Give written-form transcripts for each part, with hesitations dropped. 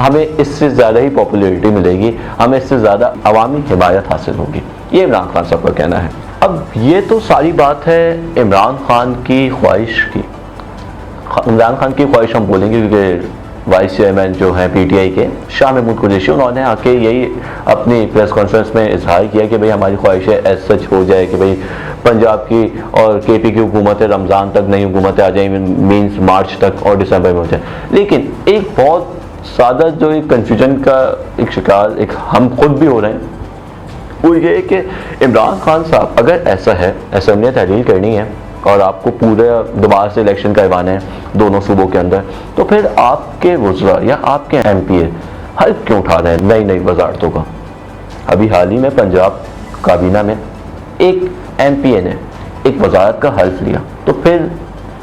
ہمیں اس سے زیادہ ہی پاپولیرٹی ملے گی, ہمیں اس سے زیادہ عوامی حمایت حاصل ہوگی. یہ عمران خان صاحب کا کہنا ہے. اب یہ تو ساری بات ہے عمران خان کی خواہش کی. عمران خان کی خواہش ہم بولیں گے کیونکہ وائس چیئرمین جو ہیں پی ٹی آئی کے شاہ محمود قریشی, انہوں نے آ کے یہی اپنی پریس کانفرنس میں اظہار کیا کہ بھئی ہماری خواہش ہے ایز سچ ہو جائے کہ بھئی پنجاب کی اور کے پی کی حکومتیں رمضان تک نئی حکومتیں آ جائیں, مینس مارچ تک اور دسمبر میں ہو جائیں. لیکن ایک بہت سادہ جو ایک کنفیوژن کا ایک شکار ایک ہم خود بھی ہو رہے ہیں, وہ یہ ہے کہ عمران خان صاحب اگر ایسا ہے اسمبلی تحلیل کرنی ہے اور آپ کو پورے دوبارہ سے الیکشن کروانے ہیں دونوں صوبوں کے اندر, تو پھر آپ کے وزراء یا آپ کے ایم پی اے حلف کیوں اٹھا رہے ہیں نئی وزارتوں کا؟ ابھی حال ہی میں پنجاب کابینہ میں ایک ایم پی اے نے ایک وزارت کا حلف لیا, تو پھر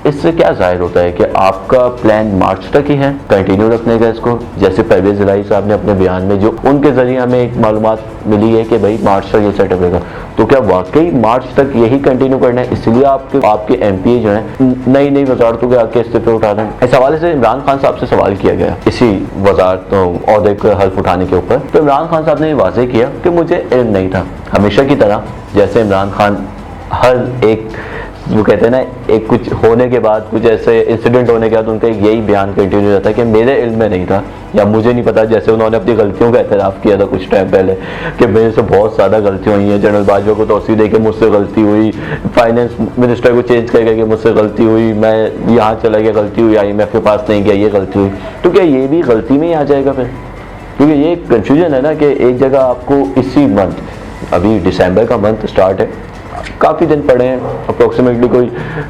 اس سے کیا ظاہر ہوتا ہے کہ آپ کا پلان مارچ تک ہی ہے کنٹینیو رکھنے کا اس کو, جیسے پرویز الہی صاحب نے اپنے بیان میں جو ان کے ذریعے ہمیں ایک معلومات ملی ہے کہ بھائی مارچ تک یہ سیٹ اپ رہے گا, تو کیا واقعی مارچ تک یہی کنٹینیو کرنا ہے؟ اس لیے آپ کے ایم پی اے جو ہیں نئی وزارتوں کے آ کے استعفے اٹھا رہے ہیں. اس حوالے سے عمران خان صاحب سے سوال کیا گیا اسی وزارت عہدے کا حلف اٹھانے کے اوپر, تو عمران خان صاحب نے یہ واضح کیا کہ مجھے علم نہیں تھا. ہمیشہ کی طرح جیسے عمران خان ہر ایک وہ کہتے ہیں نا ایک کچھ ہونے کے بعد کچھ ایسے انسیڈنٹ ہونے کے بعد ان کا یہی بیان کنٹینیو رہتا ہے کہ میرے علم میں نہیں تھا یا مجھے نہیں پتا. جیسے انہوں نے اپنی غلطیوں کا اعتراف کیا تھا کچھ ٹائم پہلے کہ میرے سے بہت زیادہ غلطیاں ہوئی ہیں, جنرل باجوہ کو توسیع دے کے مجھ سے غلطی ہوئی, فائنینس منسٹر کو چینج کر کے مجھ سے غلطی ہوئی, میں یہاں چلا گیا غلطی ہوئی, آئی ایم ایف کے پاس نہیں گیا یہ غلطی ہوئی. تو کیا یہ بھی غلطی میں ہی آ جائے گا پھر؟ کیونکہ یہ ایک کنفیوژن ہے نا کہ ایک جگہ آپ کو اسی منتھ, ابھی دسمبر کا منتھ اسٹارٹ ہے, کافی دن پڑے ہیں, اپروکسیمیٹلی کوئی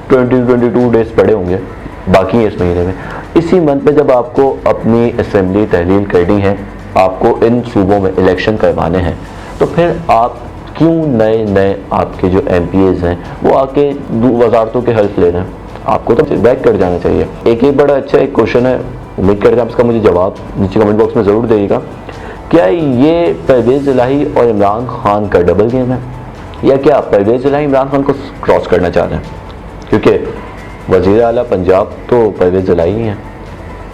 22 ڈیز پڑے ہوں گے باقی ہیں اس مہینے میں. اسی منتھ میں جب آپ کو اپنی اسمبلی تحلیل کرنی ہے, آپ کو ان صوبوں میں الیکشن کروانے ہیں, تو پھر آپ کیوں نئے آپ کے جو ایم پی ایز ہیں وہ آ کے وزارتوں کے حلف لے رہے ہیں؟ آپ کو تو بیک کر جانا چاہیے. ایک بڑا اچھا ایک کوشچن ہے, امید کرتے ہیں آپ اس کا مجھے جواب نیچے کمنٹ باکس میں ضرور دے گا. کیا یہ پرویز الہی اور عمران خان کا ڈبل گیم ہے, یا کیا پرویز الہی عمران خان کو کراس کرنا چاہ رہے ہیں؟ کیونکہ وزیر اعلیٰ پنجاب تو پرویز الہی ہی ہیں,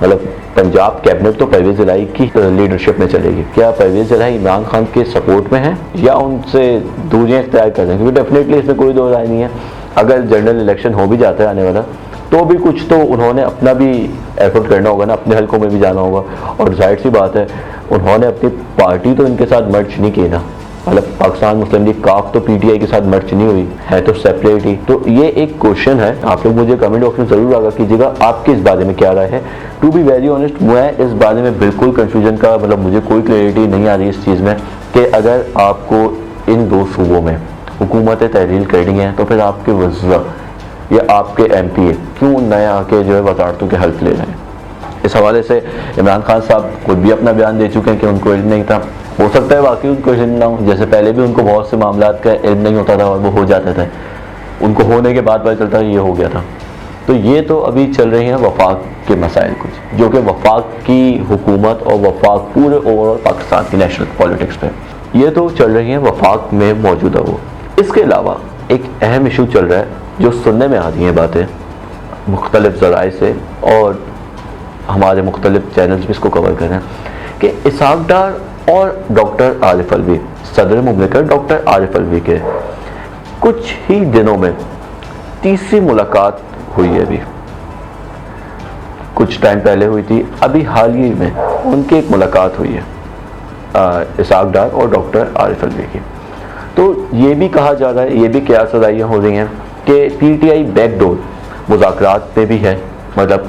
مطلب پنجاب کیبنٹ تو پرویز الہی کی لیڈرشپ میں چلے گی. کیا پرویز الہی عمران خان کے سپورٹ میں ہیں یا ان سے دوریاں اختیار کر رہے ہیں؟ کیونکہ ڈیفینیٹلی اس میں کوئی دو رائے نہیں ہے, اگر جنرل الیکشن ہو بھی جاتا ہے آنے والا تو بھی کچھ تو انہوں نے اپنا بھی ایفرٹ کرنا ہوگا نا, اپنے حلقوں میں بھی جانا ہوگا. اور ظاہر سی بات ہے انہوں نے اپنی پارٹی تو ان کے ساتھ مرچ نہیں کی نا, مطلب پاکستان مسلم لیگ کاف تو پی ٹی آئی کے ساتھ مرچ نہیں ہوئی ہے, تو سیپریٹ ہی. تو یہ ایک کوشچن ہے, آپ لوگ مجھے کمنٹ باکس میں ضرور آگاہ کیجیے گا آپ کی اس بارے میں کیا رائے ہے. ٹو بی ویری آنیسٹ میں اس بارے میں بالکل کنفیوژن کا مطلب مجھے کوئی کلیئرٹی نہیں آ رہی اس چیز میں کہ اگر آپ کو ان دو صوبوں میں حکومتیں تحلیل کرنی ہیں تو پھر آپ کے وزراء یا آپ کے ایم پی اے کیوں نئے آ کے جو ہے وزارتوں کے حلف لے رہے ہیں. اس حوالے سے عمران خان صاحب خود بھی اپنا بیان دے چکے ہیں کہ ان کو علم نہیں تھا. ہو سکتا ہے واقعی ان کو علم نہ ہو, جیسے پہلے بھی ان کو بہت سے معاملات کا علم نہیں ہوتا تھا اور وہ ہو جاتے تھے, ان کو ہونے کے بعد پتہ چلتا ہے یہ ہو گیا تھا. تو یہ تو ابھی چل رہی ہیں وفاق کے مسائل کچھ, جو کہ وفاق کی حکومت اور وفاق پورے اوور آل پاکستان کی نیشنل پالیٹکس پہ یہ تو چل رہی ہیں وفاق میں موجودہ. وہ اس کے علاوہ ایک اہم ایشو چل رہا ہے جو سننے میں آ رہی ہیں باتیں مختلف ذرائع سے, اور ہمارے مختلف چینلز بھی اس کو کور کر رہے ہیں کہ اسحاق ڈار اور ڈاکٹر عارف الوی, صدر مملکت ڈاکٹر عارف الوی کے کچھ ہی دنوں میں تیسری ملاقات ہوئی ہے. ابھی کچھ ٹائم پہلے ہوئی تھی, ابھی حال ہی میں ان کی ایک ملاقات ہوئی ہے اسحاق ڈار اور ڈاکٹر عارف الوی کی. تو یہ بھی کہا جا رہا ہے, یہ بھی قیاس سازیاں ہو رہی ہیں کہ P T I back door مذاکرات میں بھی ہے, مطلب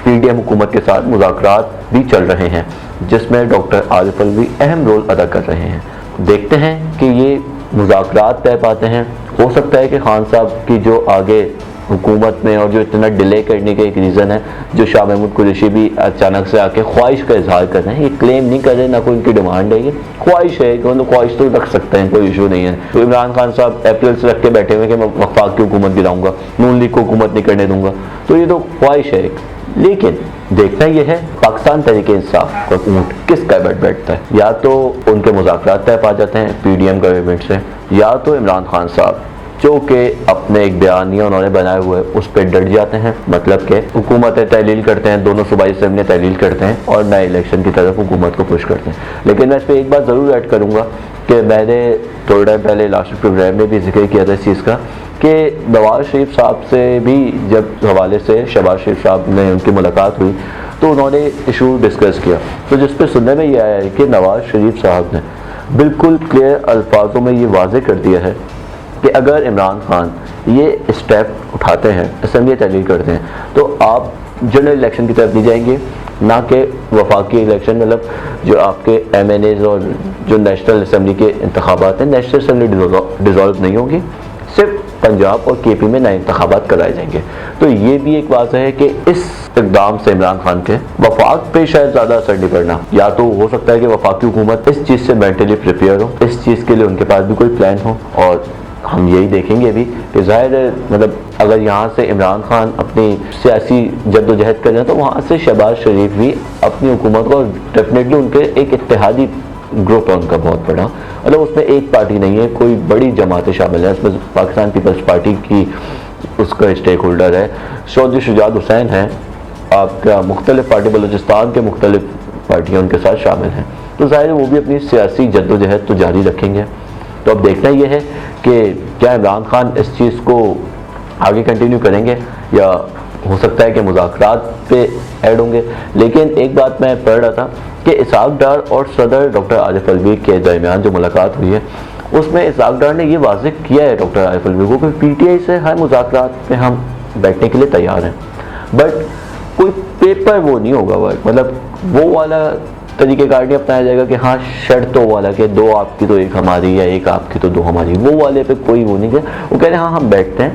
پی ڈی ایم حکومت کے ساتھ مذاکرات بھی چل رہے ہیں جس میں ڈاکٹر عارف الوی اہم رول ادا کر رہے ہیں. دیکھتے ہیں کہ یہ مذاکرات طے پاتے ہیں. ہو سکتا ہے کہ خان صاحب کی جو آگے حکومت میں اور جو اتنا ڈیلے کرنے کا ایک ریزن ہے, جو شاہ محمود قریشی بھی اچانک سے آ کے خواہش کا اظہار کر رہے ہیں, یہ کلیم نہیں کر رہے, نہ کوئی ان کی ڈیمانڈ ہے, یہ خواہش ہے کہ مطلب خواہش تو رکھ سکتے ہیں, کوئی ایشو نہیں ہے. تو عمران خان صاحب اپریل سے رکھ کے بیٹھے ہوئے کہ میں وفاق کی حکومت گراؤں گا, نون لیگ کو حکومت نہیں کرنے دوں گا, تو یہ تو خواہش ہے ایک. لیکن دیکھنا یہ ہے پاکستان تحریک انصاف کا اونٹ کس کا بیٹھتا ہے, یا تو ان کے مذاکرات طے پا جاتے ہیں پی ڈی ایم گورنمنٹ سے, یا تو عمران خان صاحب جو کہ اپنے ایک بیانیہ انہوں نے بنائے ہوئے اس پہ ڈٹ جاتے ہیں، مطلب کہ حکومت تحلیل کرتے ہیں، دونوں صوبائی اسمبلی تحلیل کرتے ہیں اور نئے الیکشن کی طرف حکومت کو پش کرتے ہیں۔ لیکن میں اس پہ ایک بات ضرور ایڈ کروں گا کہ میں نے تھوڑا ٹائم پہلے لاسٹ پروگرام میں بھی ذکر کیا تھا اس چیز کا کہ نواز شریف صاحب سے بھی جب حوالے سے شہباز شریف صاحب نے ان کی ملاقات ہوئی تو انہوں نے ایشو ڈسکس کیا، تو جس پہ سننے میں یہ آیا ہے کہ نواز شریف صاحب نے بالکل کلیئر الفاظوں میں یہ واضح کر دیا ہے کہ اگر عمران خان یہ اسٹیپ اٹھاتے ہیں، اسمبلی تحلیل کرتے ہیں، تو آپ جنرل الیکشن کی طرف نہیں جائیں گے، نہ کہ وفاقی الیکشن، مطلب جو آپ کے ایم این ایز اور جو نیشنل اسمبلی کے انتخابات ہیں، نیشنل اسمبلی ڈیزالو نہیں ہوں گی، صرف پنجاب اور کے پی میں نئے انتخابات کرائے جائیں گے۔ تو یہ بھی ایک واضح ہے کہ اس اقدام سے عمران خان کے وفاق پہ شاید زیادہ اثر نہیں پڑنا، یا تو ہو سکتا ہے کہ وفاقی حکومت اس چیز سے مینٹلی پریپیئر ہو، اس چیز کے لیے ان کے پاس بھی کوئی پلان ہو، اور ہم یہی دیکھیں گے بھی کہ ظاہر ہے مطلب اگر یہاں سے عمران خان اپنی سیاسی جد و جہد کریں تو وہاں سے شہباز شریف بھی اپنی حکومت کو ڈیفینیٹلی ان کے ایک اتحادی گروپ ہے ان کا بہت بڑا، مطلب اس میں ایک پارٹی نہیں ہے، کوئی بڑی جماعتیں شامل ہیں، اس میں پاکستان پیپلز پارٹی کی اس کا اسٹیک ہولڈر ہے، چودھری شجاعت حسین ہیں، آپ کا مختلف پارٹی بلوچستان کے مختلف پارٹیاں ان کے ساتھ شامل ہیں، تو ظاہر ہے وہ بھی اپنی سیاسی جد و جہد تو جاری رکھیں گے۔ تو اب دیکھنا یہ ہے کہ کیا عمران خان اس چیز کو آگے کنٹینیو کریں گے یا ہو سکتا ہے کہ مذاکرات پہ ایڈ ہوں گے۔ لیکن ایک بات میں پڑھ رہا تھا کہ اسحاق ڈار اور صدر ڈاکٹر عارف الوی کے درمیان جو ملاقات ہوئی ہے اس میں اسحاق ڈار نے یہ واضح کیا ہے ڈاکٹر عارف الوی کو کہ پی ٹی آئی سے ہر مذاکرات پہ ہم بیٹھنے کے لیے تیار ہیں، بٹ کوئی پیپر وہ نہیں ہوگا، مطلب وہ والا طریقہ کار نہیں اپنایا جائے گا کہ ہاں شرط تو والا کہ دو آپ کی تو ایک ہماری، یا ایک آپ کی تو دو ہماری، وہ والے پہ کوئی وہ نہیں ہے۔ وہ کہہ رہے ہیں ہاں ہم بیٹھتے ہیں،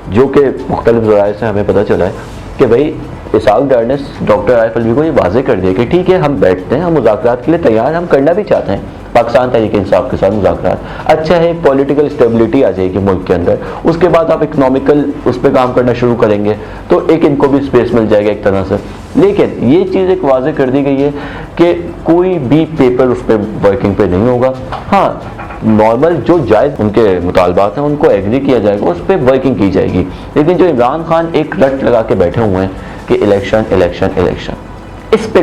جو کہ مختلف ذرائع سے ہمیں پتہ چلا ہے کہ بھائی اسحاق ڈار نے ڈاکٹر عارف الوی کو یہ واضح کر دیا کہ ٹھیک ہے ہم بیٹھتے ہیں، ہم مذاکرات کے لیے تیار ہیں، ہم کرنا بھی چاہتے ہیں پاکستان تحریک انصاف کے ساتھ مذاکرات، اچھا ہے پولیٹیکل اسٹیبلٹی آ جائے گی ملک کے اندر، اس کے بعد آپ اکنامیکل اس پہ کام کرنا شروع کریں گے تو ایک ان کو بھی اسپیس مل جائے گا ایک طرح سے۔ لیکن یہ چیز ایک واضح کر دی گئی ہے کہ کوئی بھی پیپر اس پہ ورکنگ پہ نہیں ہوگا، ہاں نارمل جو جائز ان کے مطالبات ہیں ان کو ایگری کیا جائے گا، اس پہ ورکنگ کی جائے گی۔ لیکن جو عمران خان ایک رٹ لگا کے بیٹھے ہوئے ہیں کہ الیکشن الیکشن الیکشن، اس پہ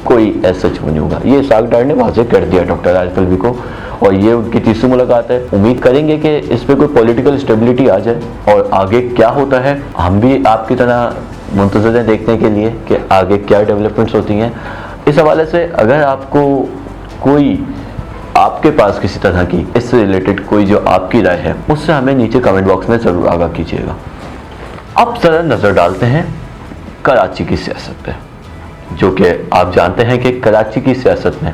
کوئی ایسا نہیں ہوگا، یہ اسحاق ڈار نے واضح کر دیا ڈاکٹر عارف الوی کو، اور یہ ان کی تیسری ملاقات ہے۔ امید کریں گے کہ اس پہ کوئی پولیٹیکل اسٹیبلٹی آ جائے، اور آگے کیا ہوتا ہے ہم بھی آپ کی طرح منتظر ہیں دیکھنے کے لیے کہ آگے کیا ڈیولپمنٹس ہوتی ہیں۔ اس حوالے سے اگر آپ کو کوئی آپ کے پاس کسی طرح کی اس سے ریلیٹڈ کوئی جو آپ کی رائے ہے اس سے ہمیں نیچے کمنٹ باکس میں ضرور آگاہ کیجیے گا۔ اب ذرا نظر ڈالتے ہیں کراچی کی سیاست پہ، جو کہ آپ جانتے ہیں کہ کراچی کی سیاست میں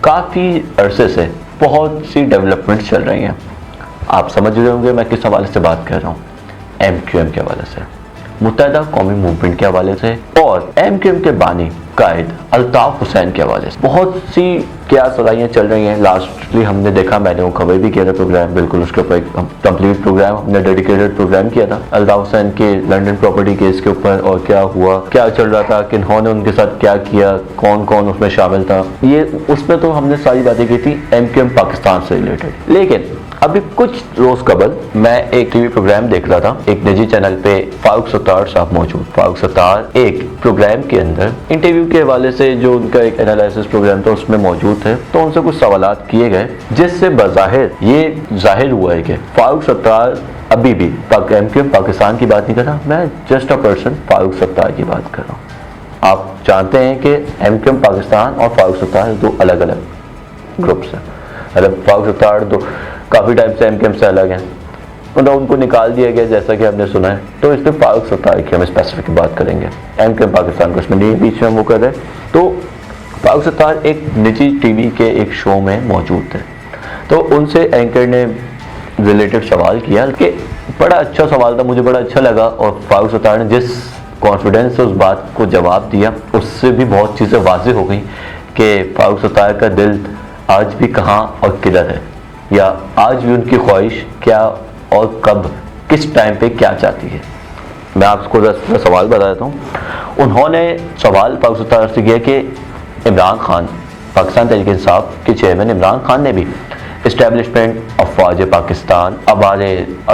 کافی عرصے سے بہت سی ڈیولپمنٹ چل رہی ہیں۔ آپ سمجھ رہے ہوں گے میں کس حوالے سے بات کر رہا ہوں، ایم کیو ایم کے حوالے سے، متحدہ قومی موومنٹ کے حوالے سے، اور ایم کیو ایم کے بانی قائد الطاف حسین کے حوالے سے بہت سی کیا سرائیاں چل رہی ہیں۔ لاسٹلی ہم نے دیکھا، میں نے وہ خبر بھی کیا تھا پروگرام، بالکل اس کے اوپر ایک کمپلیٹ پروگرام ہم نے ڈیڈیکیٹڈ پروگرام کیا تھا الطاف حسین کے لنڈن پراپرٹی کیس کے اوپر، اور کیا ہوا، کیا چل رہا تھا، کنہوں نے ان کے ساتھ کیا کیا، کون کون اس میں شامل تھا، یہ اس میں تو ہم نے ساری باتیں کی تھی ایم کیو ایم پاکستان سے ریلیٹڈ۔ لیکن ابھی کچھ روز قبل میں ایک ٹی وی پروگرام دیکھ رہا تھا، ایک نجی چینل پہ فاروق ستار صاحب موجود، فاروق ستار ایک پروگرام کے اندر انٹرویو کے حوالے سے جو ان کا ایک انالائسس پروگرام تھا اس میں موجود تھے، تو ان سے کچھ سوالات کیے گئے جس سے بظاہر یہ ظاہر ہوا ہے کہ فاروق ستار ابھی بھی ایم کیو ایم پاکستان کی بات نہیں کر رہا، میں just a person Farooq Sattar کی بات کر رہا ہوں۔ آپ جانتے ہیں کہ ایم کیو ایم پاکستان اور فاروق ستار دو الگ الگ گروپس ہیں، مطلب فاروق ستار تو کافی ٹائم سے ایم کیو ایم سے الگ ہیں، مطلب ان کو نکال دیا گیا جیسا کہ ہم نے سنا ہے، تو اس میں فاروق ستار کی ہم اسپیسیفک بات کریں گے، ایم کیو ایم پاکستان کو اس میں نہیں بیچ میں ہم وہ کر رہے ہیں۔ تو فاروق ستار ایک نجی ٹی وی کے ایک شو میں موجود تھے، تو ان سے اینکر نے ریلیٹڈ سوال کیا کہ بڑا اچھا سوال تھا، مجھے بڑا اچھا لگا، اور فاروق ستار نے جس کانفیڈنس سے اس بات کو جواب دیا اس سے بھی بہت چیزیں واضح ہو گئیں کہ فاروق ستار کا دل آج بھی کہاں اور کدھر ہے، یا آج بھی ان کی خواہش کیا اور کب کس ٹائم پہ کیا چاہتی ہے۔ میں آپ کو سوال بتا دیتا ہوں۔ انہوں نے سوال فاروق ستار سے کیا کہ عمران خان، پاکستان تحریک انصاف کے چیئرمین عمران خان نے بھی اسٹیبلشمنٹ افواج پاکستان ابار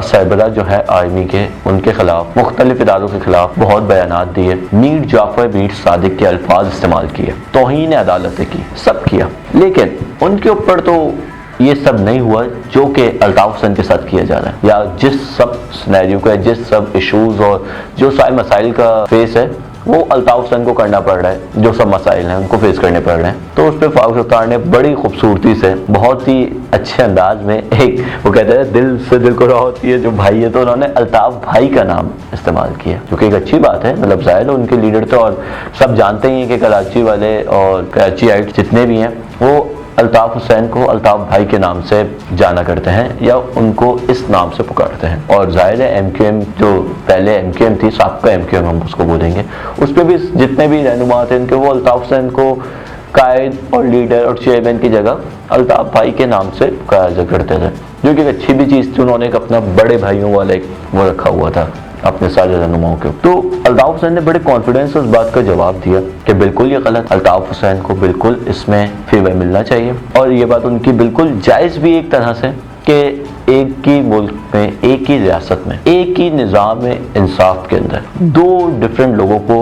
سربراہ جو ہے آرمی کے، ان کے خلاف، مختلف اداروں کے خلاف بہت بیانات دیے، میر جعفر میر صادق کے الفاظ استعمال کیے، توہین عدالتیں کی، سب کیا، لیکن ان کے اوپر تو یہ سب نہیں ہوا جو کہ الطاف حسین کے ساتھ کیا جا رہا ہے، یا جس سب سینیریو کا، جس سب ایشوز اور جو سارے مسائل کا فیس ہے وہ الطاف حسین کو کرنا پڑ رہا ہے، جو سب مسائل ہیں ان کو فیس کرنے پڑ رہے ہیں۔ تو اس پہ فاروق ستار نے بڑی خوبصورتی سے، بہت ہی اچھے انداز میں، ایک وہ کہتے ہیں دل سے دل کو راہ ہوتی ہے جو بھائی ہے، تو انہوں نے الطاف بھائی کا نام استعمال کیا، جو کہ ایک اچھی بات ہے، مطلب ظاہر ہے ان کے لیڈر تو، اور سب جانتے ہی ہیں کہ کراچی والے اور کراچی آئٹ جتنے بھی ہیں وہ الطاف حسین کو الطاف بھائی کے نام سے جانا کرتے ہیں، یا ان کو اس نام سے پکارتے ہیں۔ اور ظاہر ہے ایم کیو ایم جو پہلے ایم کیو ایم تھی، سابقہ ایم کیو ایم ہم اس کو بولیں گے، اس پہ بھی جتنے بھی رہنما تھے ان کے، وہ الطاف حسین کو قائد اور لیڈر اور چیئرمین کی جگہ الطاف بھائی کے نام سے پکارا کرتے تھے، جو کہ ایک اچھی بھی چیز تھی، انہوں نے ایک اپنا بڑے بھائیوں والا ایک وہ رکھا ہوا تھا اپنے سارے رہنماؤں کے۔ تو الطاف حسین نے بڑے کانفیڈنس سے اس بات کا جواب دیا کہ بالکل یہ غلط، الطاف حسین کو بالکل اس میں فیور ملنا چاہیے، اور یہ بات ان کی بالکل جائز بھی ایک طرح سے، کہ ایک ہی ملک میں، ایک ہی ریاست میں، ایک ہی نظام انصاف کے اندر دو ڈفرینٹ لوگوں کو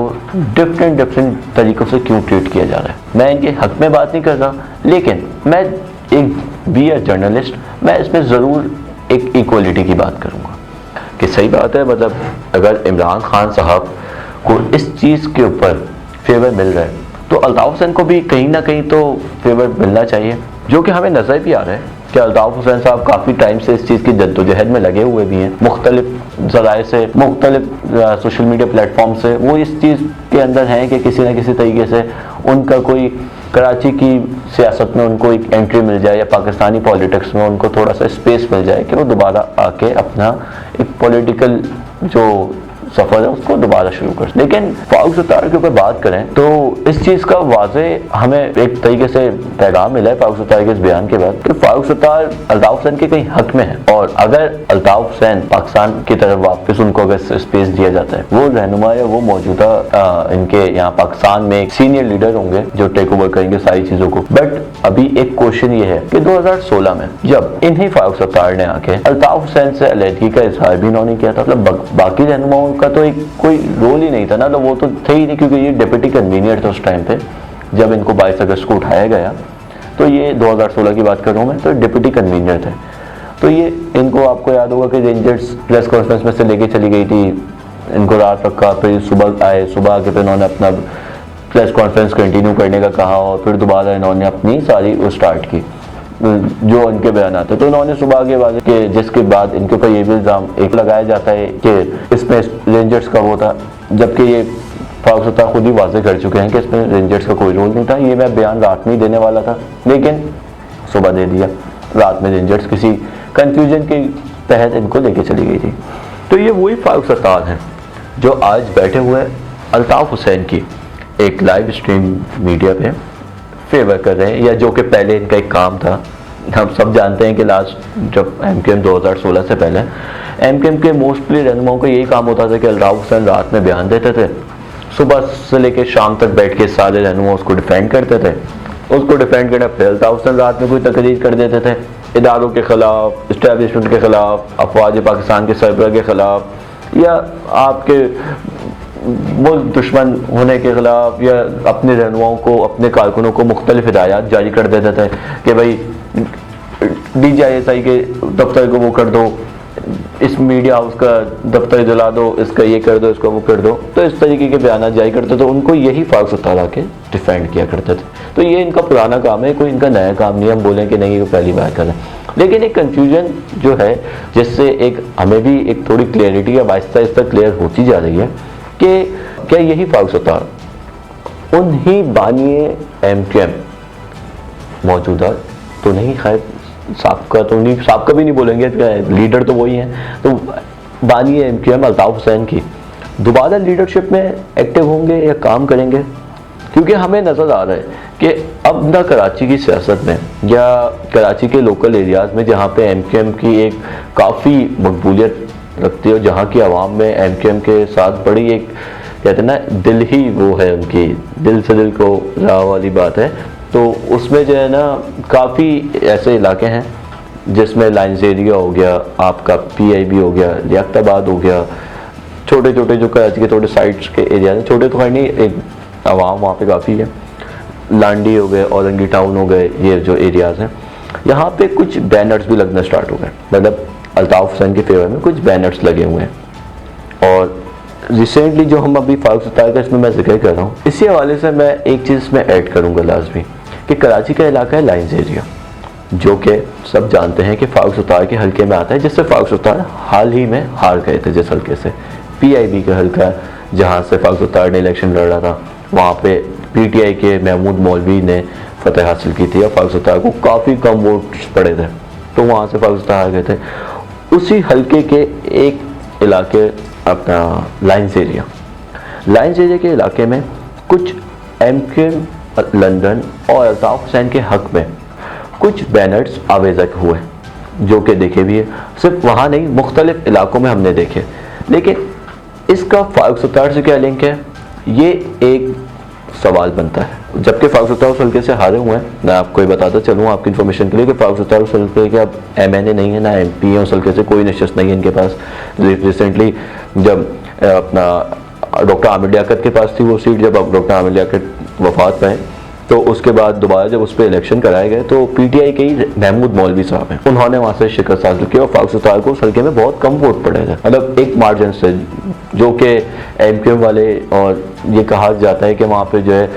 ڈفرینٹ طریقوں سے کیوں ٹریٹ کیا جا رہا ہے۔ میں ان کے حق میں بات نہیں کر رہا، لیکن میں ایک بی اے جرنلسٹ، میں اس میں ضرور ایک ایکولیٹی کی بات کروں گا کہ صحیح بات ہے، مطلب اگر عمران خان صاحب کو اس چیز کے اوپر فیور مل رہا ہے تو الطاف حسین کو بھی کہیں نہ کہیں تو فیور ملنا چاہیے، جو کہ ہمیں نظر بھی آ رہا ہے کہ الطاف حسین صاحب کافی ٹائم سے اس چیز کی جدوجہد میں لگے ہوئے بھی ہیں، مختلف ذرائع سے، مختلف سوشل میڈیا پلیٹ فارم سے وہ اس چیز کے اندر ہیں کہ کسی نہ کسی طریقے سے ان کا کوئی کراچی کی سیاست میں ان کو ایک انٹری مل جائے، یا پاکستانی پولیٹکس میں ان کو تھوڑا سا اسپیس مل جائے کہ وہ دوبارہ آ کے اپنا ایک پولیٹیکل جو سفر ہے اس کو دوبارہ شروع کر۔ لیکن فاروق ستار کے اوپر بات کریں تو اس چیز کا واضح ہمیں ایک طریقے سے پیغام ملا ہے فاروق ستار کے اس بیان کے بعد کہ فاروق ستار الطاف حسین کے کہیں حق میں ہے، اور اگر الطاف حسین پاکستان کی طرف واپس ان کو اگر اسپیس دیا جاتا ہے، وہ رہنما یا وہ موجودہ ان کے یہاں پاکستان میں ایک سینئر لیڈر ہوں گے جو ٹیک اوور کریں گے ساری چیزوں کو۔ بٹ ابھی ایک کوشچن یہ ہے کہ 2016 میں جب انہیں فاروق ستار نے آ کے الطاف حسین سے علیحدگی کا اظہار بھی انہوں نے کیا تھا، مطلب باقی رہنماؤں کا تو ایک کوئی رول ہی نہیں تھا نا، تو وہ تو تھے ہی نہیں، کیونکہ یہ ڈپٹی کنوینئر تھا اس ٹائم پہ جب ان کو 22 اگست کو اٹھایا گیا، تو یہ 2016 کی بات کر رہا ہوں میں، تو ڈپٹی کنوینئر تھے۔ تو یہ ان کو، آپ کو یاد ہوگا کہ رینجرز پریس کانفرنس میں سے لے کے چلی گئی تھی، ان کو رات رکھا، پھر صبح آئے، صبح آ کے پھر انہوں نے اپنا پریس کانفرنس کنٹینیو کرنے کا کہا، اور پھر دوبارہ انہوں نے اپنی ساری وہ اسٹارٹ کی جو ان کے بیانات تھے۔ تو انہوں نے صبح کے بعد کہ جس کے بعد ان کے اوپر یہ بھی الزام ایک لگایا جاتا ہے کہ اس میں رینجرز کا وہ تھا، جبکہ یہ فاروق ستار خود ہی واضح کر چکے ہیں کہ اس میں رینجرز کا کوئی رول نہیں تھا، یہ میں بیان رات میں ہی دینے والا تھا لیکن صبح دے دیا، رات میں رینجرز کسی کنفیوژن کے تحت ان کو لے کے چلی گئی تھی۔ تو یہ وہی فاروق ستار ہیں جو آج بیٹھے ہوئے الطاف حسین کی ایک لائیو اسٹریم میڈیا پہ فیور کر رہے ہیں، یا جو کہ پہلے ان کا ایک کام تھا۔ ہم سب جانتے ہیں کہ لاسٹ جب ایم کیو ایم 2016 سے پہلے ایم کیو ایم کے موسٹلی رہنماؤں کا یہی کام ہوتا تھا کہ الطاف حسین رات میں بیان دیتے تھے، صبح سے لے کے شام تک بیٹھ کے سارے رہنما اس کو ڈیفینڈ کرتے تھے، اس کو ڈیفینڈ کرنے پھر الطاف حسین رات میں کوئی تقریر کر دیتے تھے اداروں کے خلاف، اسٹیبلشمنٹ کے خلاف، افواج پاکستان کے سربراہ کے خلاف، یا آپ کے ملک دشمن ہونے کے خلاف، یا اپنے رہنماؤں کو، اپنے کارکنوں کو مختلف ہدایات جاری کر دیتے تھے کہ بھائی D G I S I کے دفتر کو وہ کر دو، اس میڈیا ہاؤس کا دفتر جلا دو، اس کا یہ کر دو، اس کا وہ کر دو۔ تو اس طریقے کے بیانات جاری کرتے تھے، ان کو یہی فاروق ستار آ کے ڈیفینڈ کیا کرتے تھے۔ تو یہ ان کا پرانا کام ہے، کوئی ان کا نیا کام نہیں، ہم بولیں کہ نہیں یہ پہلی بار کر رہے ہیں۔ لیکن ایک کنفیوژن جو ہے جس سے ایک ہمیں بھی ایک تھوڑی کلیئرٹی اب آہستہ آہستہ کلیئر ہوتی جا رہی ہے کہ کیا یہی فاروق ستار انہی بانی ایم کیو ایم موجودہ تو نہیں، خیر سابقہ تو نہیں، سابقہ بھی نہیں بولیں گے، لیڈر تو وہی ہیں، تو بانی M Q M Altaf Hussain کی دوبارہ لیڈرشپ میں ایکٹیو ہوں گے یا کام کریں گے؟ کیونکہ ہمیں نظر آ رہا ہے کہ اب نہ کراچی کی سیاست میں یا کراچی کے لوکل ایریاز میں جہاں پہ ایم کیو ایم کی ایک کافی مقبولیت رکھتی ہے، اور جہاں کی عوام میں ایم کیو ایم کے ساتھ بڑی ایک کہتے ہیں نا دل ہی وہ ہے، ان کی دل سے دل کو راہ والی بات ہے، تو اس میں جو ہے نا کافی ایسے علاقے ہیں جس میں لائنز ایریا ہو گیا, آپ کا PIB ہو گیا, لیاقت آباد ہو گیا, چھوٹے چھوٹے جو کراچی کے تھوڑے سائٹس کے ایریاز ہیں, چھوٹے تو ہے نہیں, ایک عوام وہاں پہ کافی ہے, لانڈی ہو گئے, اورنگی ٹاؤن ہو گئے, یہ جو ایریاز ہیں یہاں پہ کچھ بینرز بھی لگنا سٹارٹ ہو گئے. مطلب الطاف حسین کے فیور میں کچھ بینرز لگے ہوئے ہیں. اور ریسنٹلی جو ہم ابھی فاروق ستار کا اس میں ذکر کر رہا ہوں, اسی حوالے سے میں ایک چیز میں ایڈ کروں گا لازمی, کہ کراچی کا علاقہ ہے لائنز ایریا, جو کہ سب جانتے ہیں کہ فاروق ستار کے حلقے میں آتا ہے, جس سے فاروق ستار حال ہی میں ہار گئے تھے. جس حلقے سے PIB کا حلقہ ہے, جہاں سے فاروق ستار نے الیکشن لڑ رہا تھا, وہاں پہ PTI کے محمود مولوی نے فتح حاصل کی تھی اور فاروق ستار کو کافی کم ووٹس پڑے تھے, تو وہاں سے فاروق ستار آ گئے تھے. اسی حلقے کے ایک علاقے اپنا لائنز ایریا کے علاقے میں کچھ MK لندن اور الطاف حسین کے حق میں کچھ بینرز آویزہ ہوئے, جو کہ دیکھے بھی ہے. صرف وہاں نہیں, مختلف علاقوں میں ہم نے دیکھے. لیکن اس کا فاروق ستار سے کیا لنک ہے, یہ ایک سوال بنتا ہے. جبکہ فاروق ستار اس حلقے سے ہارے ہوئے ہیں, میں آپ کو یہ بتاتا چلوں آپ کی انفارمیشن کے لیے کہ فاروق ستار اس حلقے کے اب MNA نہیں ہے, نہ MP ہے, اس حلقے سے کوئی نشست نہیں ہے ان کے پاس. ریسنٹلی جب اپنا ڈاکٹر عامر لیاقت کے پاس تھی وہ سیٹ, جب اب ڈاکٹر عامر لیاقت وفات پائے تو اس کے بعد دوبارہ جب اس پہ الیکشن کرائے گئے تو PTI کے ہی محمود مولوی صاحب ہیں, انہوں نے وہاں سے شکست حاصل کی اور فاروق ستار کو اس حلقے میں بہت کم ووٹ پڑے تھے, مطلب ایک مارجن سے, جو کہ MQM والے, اور یہ کہا جاتا ہے کہ وہاں پہ جو ہے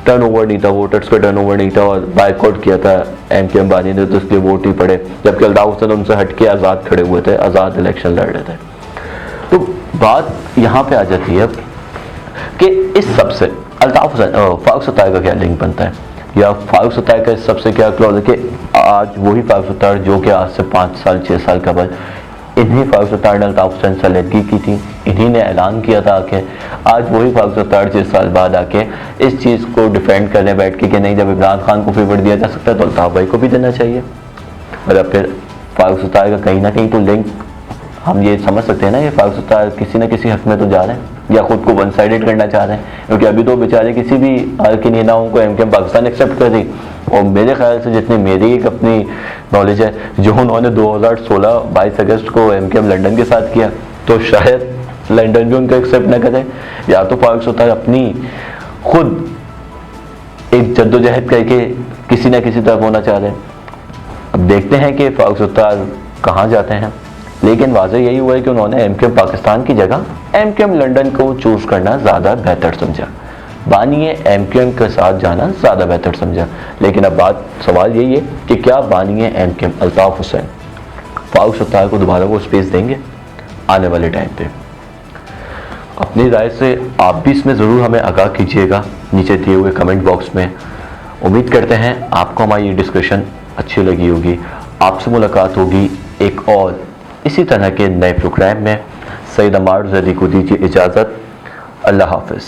ٹرن اوور نہیں تھا, ووٹرز کا ٹرن اوور نہیں تھا, اور بائک آؤٹ کیا تھا MQM بانی نے, تو اس لیے ووٹ ہی پڑے. جبکہ الطاف حسین ان سے ہٹ کے آزاد کھڑے ہوئے تھے, آزاد الیکشن لڑ رہے تھے. تو بات یہاں پہ آ جاتی ہے کہ اس سب سے الطاف حسین فاروق ستار کا کیا لنک بنتا ہے, یا فاروق ستار کا اس سب سے کیا کلوز ہے کہ آج وہی فاروق ستار جو کہ آج سے 5 سال 6 سال قبل انہی فاروق ستار نے الطاف حسین سے علیحدگی کی تھی, انہی نے اعلان کیا تھا کہ آج وہی فاروق ستار 6 سال بعد آ کے اس چیز کو ڈیفینڈ کرنے بیٹھ کے کہ نہیں, جب عمران خان کو فیور دیا جا سکتا ہے تو الطاف بھائی کو بھی دینا چاہیے. مطلب پھر فاروق ستار کا کہیں نہ کہیں تو لنک ہم یہ سمجھ سکتے ہیں نا کہ فاروق ستار کسی نہ کسی حق میں تو جا رہے ہیں, یا خود کو ون سائیڈڈ کرنا چاہ رہے ہیں, کیونکہ ابھی تو بیچارے کسی بھی حال کی نیتاؤں کو MQM پاکستان ایکسیپٹ کر دی. اور میرے خیال سے جتنی میری ایک اپنی نالج ہے, جو انہوں نے 2016 22 اگست کو MQM لنڈن کے ساتھ کیا, تو شاید لنڈن بھی ان کو ایکسیپٹ نہ کرے, یا تو فاروق ستار اپنی خود ایک جدوجہد کر کے کسی نہ کسی طرف ہونا چاہ رہے ہیں. اب دیکھتے ہیں کہ فاروق ستار کہاں جاتے ہیں. لیکن واضح یہی ہوا ہے کہ انہوں نے MQM پاکستان کی جگہ MQM لنڈن کو چوز کرنا زیادہ بہتر سمجھا, بانی MQM کے ساتھ جانا زیادہ بہتر سمجھا. لیکن اب سوال یہی ہے کہ کیا بانی MQM الطاف حسین فاروق ستار کو دوبارہ وہ اسپیس دیں گے آنے والے ٹائم پہ؟ اپنی رائے سے آپ بھی اس میں ضرور ہمیں آگاہ کیجیے گا نیچے دیے ہوئے کمنٹ باکس میں. امید کرتے ہیں آپ کو ہماری یہ ڈسکشن اچھی لگی ہوگی. آپ سے ملاقات ہوگی ایک اور اسی طرح کے نئے پروگرام میں. سید عمار زیدی کو دیجیے اجازت. اللہ حافظ.